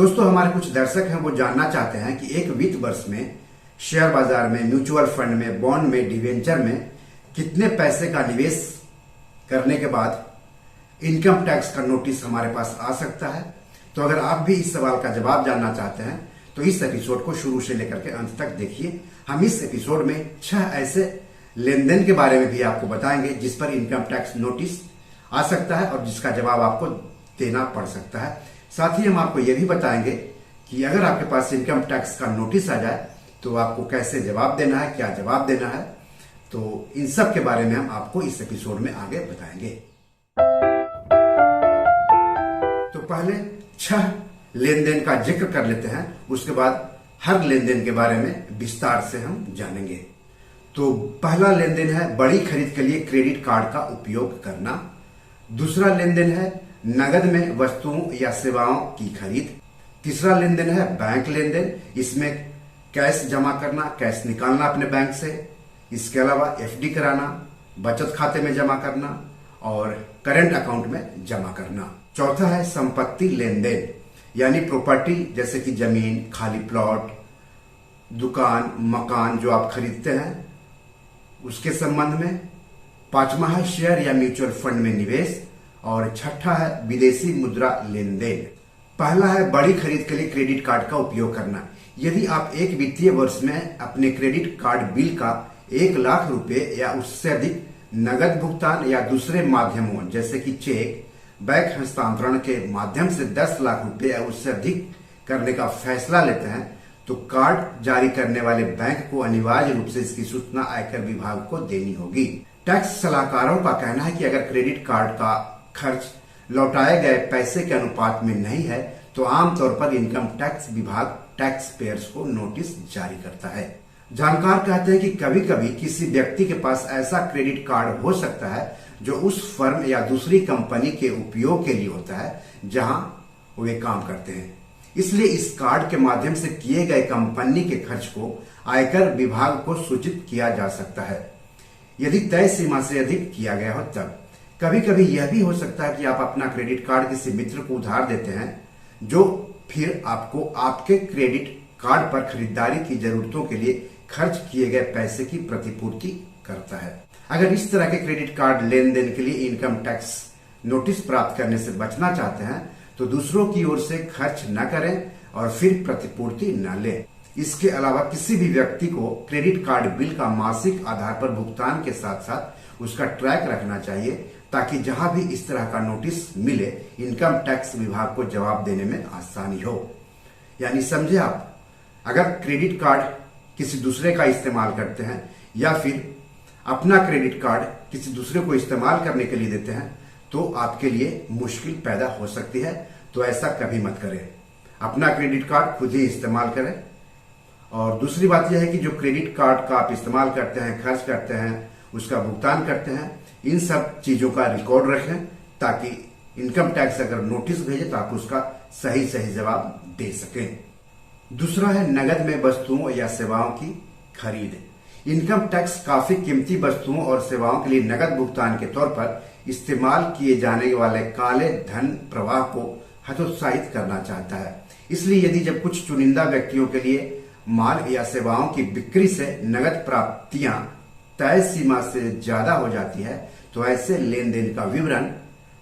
दोस्तों, हमारे कुछ दर्शक हैं वो जानना चाहते हैं कि एक वित्त वर्ष में शेयर बाजार में, म्यूचुअल फंड में, बॉन्ड में, डिवेंचर में कितने पैसे का निवेश करने के बाद इनकम टैक्स का नोटिस हमारे पास आ सकता है। तो अगर आप भी इस सवाल का जवाब जानना चाहते हैं तो इस एपिसोड को शुरू से लेकर के अंत तक देखिए। हम इस एपिसोड में 6 ऐसे लेन देन के बारे में भी आपको बताएंगे जिस पर इनकम टैक्स नोटिस आ सकता है और जिसका जवाब आपको देना पड़ सकता है। साथ ही हम आपको यह भी बताएंगे कि अगर आपके पास इनकम टैक्स का नोटिस आ जाए तो आपको कैसे जवाब देना है, क्या जवाब देना है। तो इन सब के बारे में हम आपको इस एपिसोड में आगे बताएंगे। तो पहले 6 लेन देन का जिक्र कर लेते हैं, उसके बाद हर लेन देन के बारे में विस्तार से हम जानेंगे। तो पहला लेन देन है बड़ी खरीद के लिए क्रेडिट कार्ड का उपयोग करना। दूसरा लेन देन है नगद में वस्तुओं या सेवाओं की खरीद। तीसरा लेन देन है बैंक लेन देन, इसमें कैश जमा करना, कैश निकालना अपने बैंक से। इसके अलावा एफडी कराना, बचत खाते में जमा करना और करंट अकाउंट में जमा करना। चौथा है संपत्ति लेन देन, यानी प्रॉपर्टी जैसे कि जमीन, खाली प्लॉट, दुकान, मकान जो आप खरीदते हैं उसके संबंध में। पांचवा है शेयर या म्यूचुअल फंड में निवेश और छठा है विदेशी मुद्रा लेन देन। पहला है बड़ी खरीद के लिए क्रेडिट कार्ड का उपयोग करना। यदि आप एक वित्तीय वर्ष में अपने क्रेडिट कार्ड बिल का 1 लाख रुपए या उससे अधिक नगद भुगतान या दूसरे माध्यमों जैसे कि चेक, बैंक हस्तांतरण के माध्यम से 10 लाख रुपए या उससे अधिक करने का फैसला लेते हैं तो कार्ड जारी करने वाले बैंक को अनिवार्य रूप से इसकी सूचना आयकर विभाग को देनी होगी। टैक्स सलाहकारों का कहना है कि अगर क्रेडिट कार्ड का खर्च लौटाए गए पैसे के अनुपात में नहीं है तो आमतौर पर इनकम टैक्स विभाग टैक्स पेयर्स को नोटिस जारी करता है। जानकार कहते हैं कि कभी कभी किसी व्यक्ति के पास ऐसा क्रेडिट कार्ड हो सकता है जो उस फर्म या दूसरी कंपनी के उपयोग के लिए होता है जहां वे काम करते हैं। इसलिए इस कार्ड के माध्यम से किए गए कंपनी के खर्च को आयकर विभाग को सूचित किया जा सकता है यदि तय सीमा से अधिक किया गया हो तब। कभी कभी यह भी हो सकता है कि आप अपना क्रेडिट कार्ड किसी मित्र को उधार देते हैं जो फिर आपको आपके क्रेडिट कार्ड पर खरीदारी की जरूरतों के लिए खर्च किए गए पैसे की प्रतिपूर्ति करता है। अगर इस तरह के क्रेडिट कार्ड लेन देन के लिए इनकम टैक्स नोटिस प्राप्त करने से बचना चाहते हैं तो दूसरों की ओर से खर्च न करें और फिर प्रतिपूर्ति न लें। इसके अलावा किसी भी व्यक्ति को क्रेडिट कार्ड बिल का मासिक आधार पर भुगतान के साथ साथ उसका ट्रैक रखना चाहिए ताकि जहां भी इस तरह का नोटिस मिले इनकम टैक्स विभाग को जवाब देने में आसानी हो। यानी समझे आप, अगर क्रेडिट कार्ड किसी दूसरे का इस्तेमाल करते हैं या फिर अपना क्रेडिट कार्ड किसी दूसरे को इस्तेमाल करने के लिए देते हैं तो आपके लिए मुश्किल पैदा हो सकती है। तो ऐसा कभी मत करें, अपना क्रेडिट कार्ड खुद ही इस्तेमाल करें। और दूसरी बात यह है कि जो क्रेडिट कार्ड का आप इस्तेमाल करते हैं, खर्च करते हैं, उसका भुगतान करते हैं, इन सब चीजों का रिकॉर्ड रखें ताकि इनकम टैक्स अगर नोटिस भेजे तो आप उसका सही जवाब दे सकें। दूसरा है नगद में वस्तुओं या सेवाओं की खरीद। इनकम टैक्स काफी कीमती वस्तुओं और सेवाओं के लिए नगद भुगतान के तौर पर इस्तेमाल किए जाने वाले काले धन प्रवाह को हतोत्साहित करना चाहता है। इसलिए यदि जब कुछ चुनिंदा व्यक्तियों के लिए माल या सेवाओं की बिक्री से नगद प्राप्तियां तय सीमा से ज्यादा हो जाती है तो ऐसे लेन देन का विवरण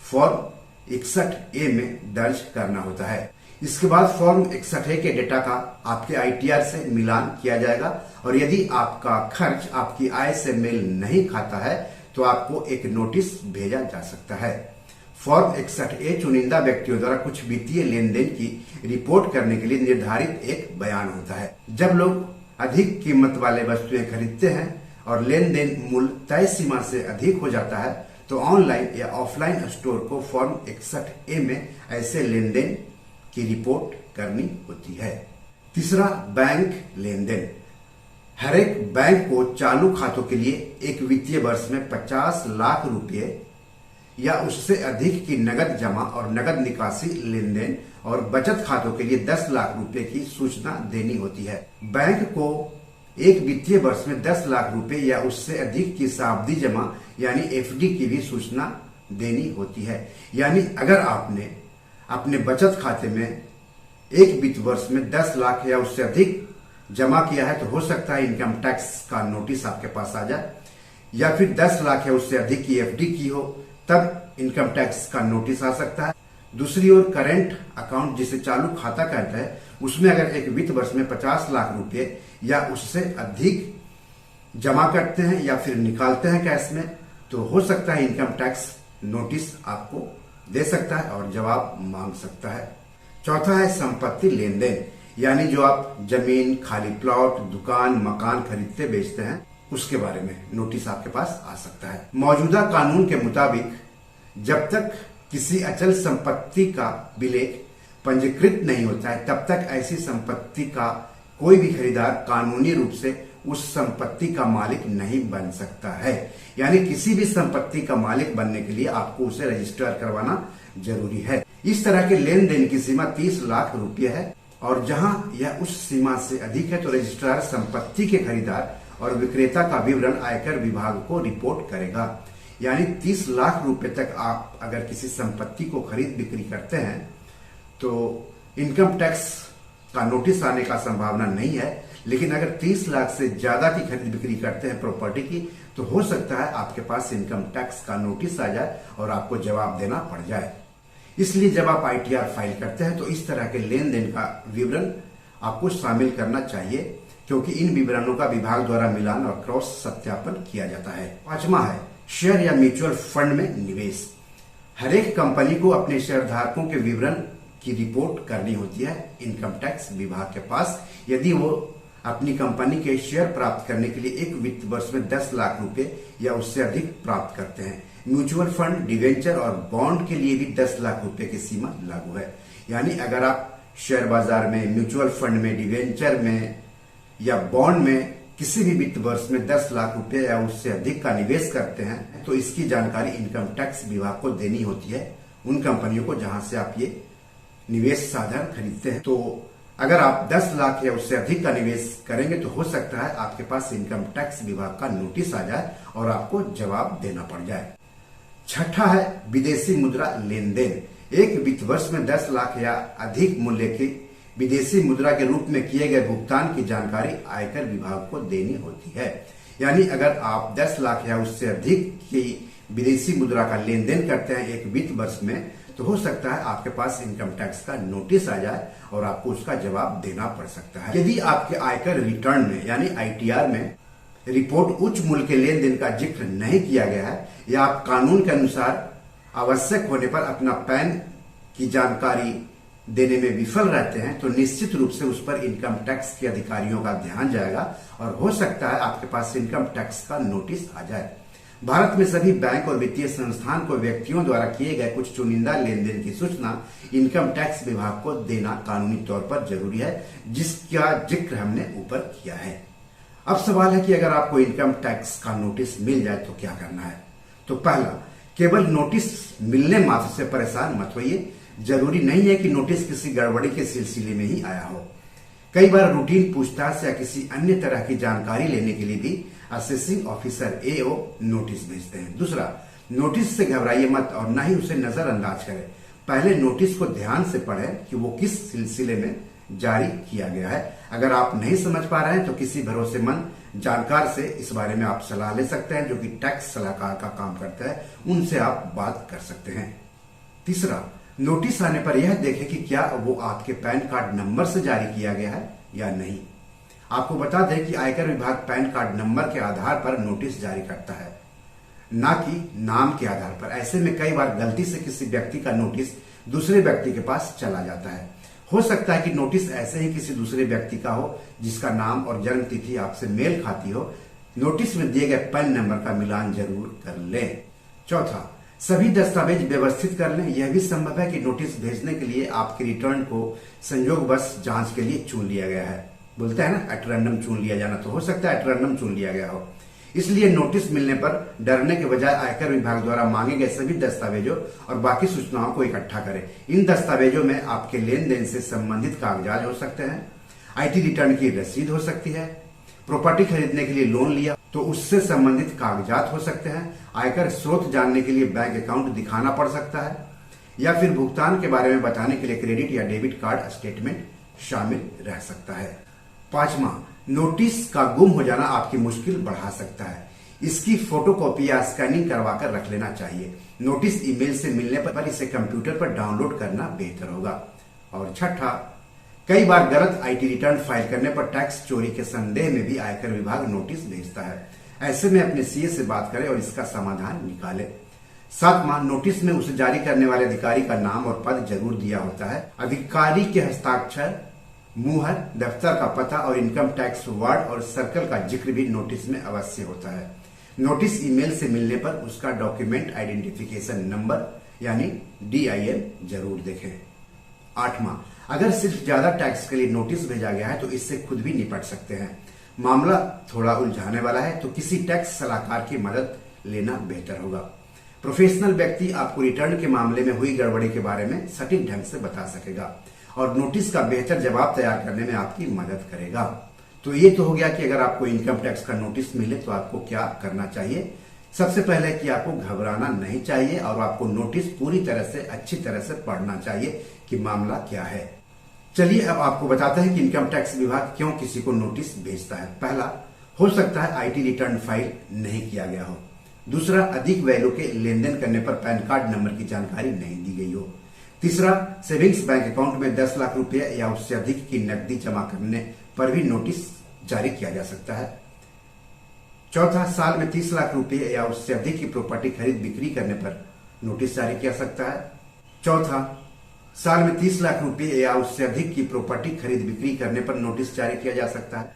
फॉर्म 61A में दर्ज करना होता है। इसके बाद फॉर्म 61A के डेटा का आपके ITR से मिलान किया जाएगा और यदि आपका खर्च आपकी आय से मेल नहीं खाता है तो आपको एक नोटिस भेजा जा सकता है। फॉर्म 61A चुनिंदा व्यक्तियों द्वारा कुछ वित्तीय लेन देन की रिपोर्ट करने के लिए निर्धारित एक बयान होता है। जब लोग अधिक कीमत वाले वस्तुएं खरीदते हैं और लेन देन मूल्य तय सीमा से अधिक हो जाता है तो ऑनलाइन या ऑफलाइन स्टोर को फॉर्म 61A में ऐसे लेन देन की रिपोर्ट करनी होती है। तीसरा, बैंक लेन देन। हर एक बैंक को चालू खातों के लिए एक वित्तीय वर्ष में 50 लाख रुपए या उससे अधिक की नगद जमा और नगद निकासी लेन देन और बचत खातों के लिए 10 लाख रुपए की सूचना देनी होती है। बैंक को एक वित्तीय वर्ष में 10 लाख रुपए या उससे अधिक की सावधि जमा यानी एफडी की भी सूचना देनी होती है। यानी अगर आपने अपने बचत खाते में एक वित्त वर्ष में 10 लाख या उससे अधिक जमा किया है तो हो सकता है इनकम टैक्स का नोटिस आपके पास आ जाए, या फिर 10 लाख या उससे अधिक की एफडी की हो तब इनकम टैक्स का नोटिस आ सकता है। दूसरी ओर करेंट अकाउंट जिसे चालू खाता कहते हैं, उसमें अगर एक वित्त वर्ष में 50 लाख रुपए या उससे अधिक जमा करते हैं या फिर निकालते हैं कैश में, तो हो सकता है इनकम टैक्स नोटिस आपको दे सकता है और जवाब मांग सकता है। चौथा है संपत्ति लेन देन, यानी जो आप जमीन, खाली प्लॉट, दुकान, मकान खरीदते बेचते हैं उसके बारे में नोटिस आपके पास आ सकता है। मौजूदा कानून के मुताबिक जब तक किसी अचल संपत्ति का विलेख पंजीकृत नहीं होता है तब तक ऐसी संपत्ति का कोई भी खरीदार कानूनी रूप से उस संपत्ति का मालिक नहीं बन सकता है। यानी किसी भी संपत्ति का मालिक बनने के लिए आपको उसे रजिस्टर करवाना जरूरी है। इस तरह के लेन देन की सीमा 30 लाख रुपए है और जहां यह उस सीमा से अधिक है तो रजिस्ट्रार संपत्ति के खरीदार और विक्रेता का विवरण आयकर विभाग को रिपोर्ट करेगा। यानी 30 लाख रुपए तक आप अगर किसी संपत्ति को खरीद बिक्री करते हैं तो इनकम टैक्स का नोटिस आने का संभावना नहीं है, लेकिन अगर 30 लाख से ज्यादा की खरीद बिक्री करते हैं प्रॉपर्टी की तो हो सकता है आपके पास इनकम टैक्स का नोटिस आ जाए और आपको जवाब देना पड़ जाए। इसलिए जब आप आईटीआर फाइल करते हैं तो इस तरह के लेन देन का विवरण आपको शामिल करना चाहिए, क्योंकि इन विवरणों का विभाग द्वारा मिलान और क्रॉस सत्यापन किया जाता है। पांचवा है शेयर या म्यूचुअल फंड में निवेश। हर एक कंपनी को अपने शेयरधारकों के विवरण की रिपोर्ट करनी होती है इनकम टैक्स विभाग के पास, यदि वो अपनी कंपनी के शेयर प्राप्त करने के लिए एक वित्त वर्ष में 10 लाख रुपए या उससे अधिक प्राप्त करते हैं। म्यूचुअल फंड, डिवेंचर और बॉन्ड के लिए भी 10 लाख रुपए की सीमा लागू है। यानी अगर आप शेयर बाजार में, म्यूचुअल फंड में, डिवेंचर में या बॉन्ड में किसी भी वित्त वर्ष में 10 लाख रुपए या उससे अधिक का निवेश करते हैं तो इसकी जानकारी इनकम टैक्स विभाग को देनी होती है उन कंपनियों को जहां से आप ये निवेश साधन खरीदते हैं। तो अगर आप 10 लाख या उससे अधिक का निवेश करेंगे तो हो सकता है आपके पास इनकम टैक्स विभाग का नोटिस आ जाए और आपको जवाब देना पड़ जाए। छठा है विदेशी मुद्रा लेन देन। एक वित्त वर्ष में 10 लाख या अधिक मूल्य की विदेशी मुद्रा के रूप में किए गए भुगतान की जानकारी आयकर विभाग को देनी होती है। यानी अगर आप 10 लाख या उससे अधिक की विदेशी मुद्रा का लेन देन करते हैं एक वित्त वर्ष में तो हो सकता है आपके पास इनकम टैक्स का नोटिस आ जाए और आपको उसका जवाब देना पड़ सकता है। यदि आपके आयकर रिटर्न में यानी आईटीआर में रिपोर्ट उच्च मूल्य के लेन देन का जिक्र नहीं किया गया है या आप कानून के अनुसार आवश्यक होने पर अपना पैन की जानकारी देने में विफल रहते हैं तो निश्चित रूप से उस पर इनकम टैक्स के अधिकारियों का ध्यान जाएगा और हो सकता है आपके पास इनकम टैक्स का नोटिस आ जाए। भारत में सभी बैंक और वित्तीय संस्थान को व्यक्तियों द्वारा किए गए कुछ चुनिंदा लेन देन की सूचना इनकम टैक्स विभाग को देना कानूनी तौर पर जरूरी है, जिसका जिक्र हमने ऊपर किया है। अब सवाल है कि अगर आपको इनकम टैक्स का नोटिस मिल जाए तो क्या करना है। तो पहला, केवल नोटिस मिलने मात्र से परेशान मत होइए। जरूरी नहीं है कि नोटिस किसी गड़बड़ी के सिलसिले में ही आया हो। कई बार रूटीन पूछताछ या किसी अन्य तरह की जानकारी लेने के लिए भी असेसिंग ऑफिसर एओ नोटिस भेजते हैं। दूसरा, नोटिस से घबराइए मत और न ही उसे नजरअंदाज करें। पहले नोटिस को ध्यान से पढ़ें कि वो किस सिलसिले में जारी किया गया है। अगर आप नहीं समझ पा रहे हैं तो किसी भरोसेमंद जानकार से इस बारे में आप सलाह ले सकते हैं जो कि टैक्स सलाहकार का काम करता है, उनसे आप बात कर सकते हैं। तीसरा, नोटिस आने पर यह देखें कि क्या वो आपके पैन कार्ड नंबर से जारी किया गया है या नहीं। आपको बता दें कि आयकर विभाग पैन कार्ड नंबर के आधार पर नोटिस जारी करता है, ना कि नाम के आधार पर। ऐसे में कई बार गलती से किसी व्यक्ति का नोटिस दूसरे व्यक्ति के पास चला जाता है। हो सकता है कि नोटिस ऐसे ही किसी दूसरे व्यक्ति का हो जिसका नाम और जन्म तिथि आपसे मेल खाती हो। नोटिस में दिए गए पैन नंबर का मिलान जरूर कर लें। चौथा, सभी दस्तावेज व्यवस्थित कर लें। यह भी संभव है कि नोटिस भेजने के लिए आपके रिटर्न को संयोगवश जांच के लिए चुन लिया गया है। बोलते हैं ना, एट रैंडम चुन लिया जाना, तो हो सकता है एट रैंडम चुन लिया गया हो। इसलिए नोटिस मिलने पर डरने के बजाय आयकर विभाग द्वारा मांगे गए सभी दस्तावेजों और बाकी सूचनाओं को इकट्ठा करें। इन दस्तावेजों में आपके लेन देन से संबंधित कागजात हो सकते हैं, आईटी रिटर्न की रसीद हो सकती है, प्रॉपर्टी खरीदने के लिए लोन लिया तो उससे संबंधित कागजात हो सकते हैं, आयकर स्रोत जानने के लिए बैंक अकाउंट दिखाना पड़ सकता है, या फिर भुगतान के बारे में बताने के लिए क्रेडिट या डेबिट कार्ड स्टेटमेंट शामिल रह सकता है। 5वां, नोटिस का गुम हो जाना आपकी मुश्किल बढ़ा सकता है। इसकी फोटोकॉपी या स्कैनिंग करवाकर रख लेना चाहिए। नोटिस ईमेल से मिलने पर इसे कंप्यूटर पर डाउनलोड करना बेहतर होगा। और 6ठा, कई बार गलत आईटी रिटर्न फाइल करने पर टैक्स चोरी के संदेह में भी आयकर विभाग नोटिस भेजता है। ऐसे में अपने सीए से बात करें और इसका समाधान निकालें। 7वां, नोटिस में उसे जारी करने वाले अधिकारी का नाम और पद जरूर दिया होता है। अधिकारी के हस्ताक्षर, मुहर, दफ्तर का पता और इनकम टैक्स वार्ड और सर्कल का जिक्र भी नोटिस में अवश्य होता है। नोटिस ईमेल से मिलने पर उसका डॉक्यूमेंट आइडेंटिफिकेशन नंबर यानी DIN जरूर देखें। 8वां, अगर सिर्फ ज्यादा टैक्स के लिए नोटिस भेजा गया है तो इससे खुद भी निपट सकते हैं। मामला थोड़ा उलझाने वाला है तो किसी टैक्स सलाहकार की मदद लेना बेहतर होगा। प्रोफेशनल व्यक्ति आपको रिटर्न के मामले में हुई गड़बड़ी के बारे में सटीक ढंग से बता सकेगा और नोटिस का बेहतर जवाब तैयार करने में आपकी मदद करेगा। तो ये तो हो गया कि अगर आपको इनकम टैक्स का नोटिस मिले तो आपको क्या करना चाहिए। सबसे पहले कि आपको घबराना नहीं चाहिए और आपको नोटिस पूरी तरह से अच्छी तरह से पढ़ना चाहिए कि मामला क्या है। चलिए अब आपको बताते हैं कि इनकम टैक्स विभाग क्यों किसी को नोटिस भेजता है। पहला, हो सकता है आईटी रिटर्न फाइल नहीं किया गया हो। दूसरा, अधिक वैल्यू के लेन देन करने पर पैन कार्ड नंबर की जानकारी नहीं दी गई हो। तीसरा, सेविंग्स बैंक अकाउंट में 10 लाख रुपए या उससे अधिक की नकदी जमा करने पर भी नोटिस जारी किया जा सकता है। चौथा, साल में 30 लाख रुपए या उससे अधिक की प्रॉपर्टी खरीद बिक्री करने पर नोटिस जारी किया सकता है। चौथा, साल में 30 लाख रुपए या उससे अधिक की प्रॉपर्टी खरीद बिक्री करने पर नोटिस जारी किया जा सकता है।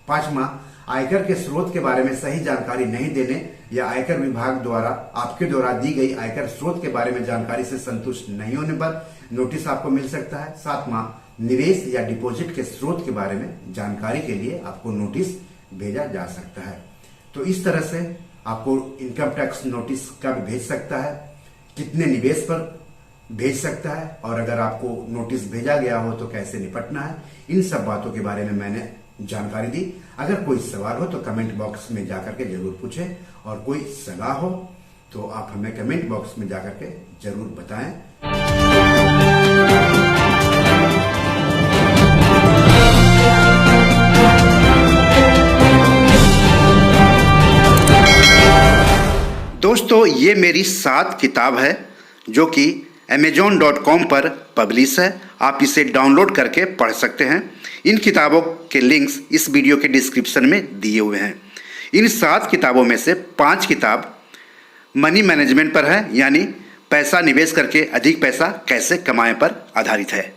5वां, आयकर के स्रोत के बारे में सही जानकारी नहीं देने या आयकर विभाग द्वारा आपके द्वारा दी गई आयकर स्रोत के बारे में जानकारी से संतुष्ट नहीं होने पर नोटिस आपको मिल सकता है। 7वां, निवेश या डिपॉजिट के स्रोत के बारे में जानकारी के लिए आपको नोटिस भेजा जा सकता है। तो इस तरह से आपको इनकम टैक्स नोटिस कब भेज सकता है, कितने निवेश पर भेज सकता है और अगर आपको नोटिस भेजा गया हो तो कैसे निपटना है, इन सब बातों के बारे में मैंने जानकारी दी। अगर कोई सवाल हो तो कमेंट बॉक्स में जाकर के जरूर पूछें और कोई सलाह हो तो आप हमें कमेंट बॉक्स में जाकर के जरूर बताएं। दोस्तों, ये मेरी 7 किताब है जो कि amazon.com पर पब्लिश है। आप इसे डाउनलोड करके पढ़ सकते हैं। इन किताबों के लिंक्स इस वीडियो के डिस्क्रिप्शन में दिए हुए हैं। इन 7 किताबों में से 5 किताब मनी मैनेजमेंट पर है, यानी पैसा निवेश करके अधिक पैसा कैसे कमाएं पर आधारित है।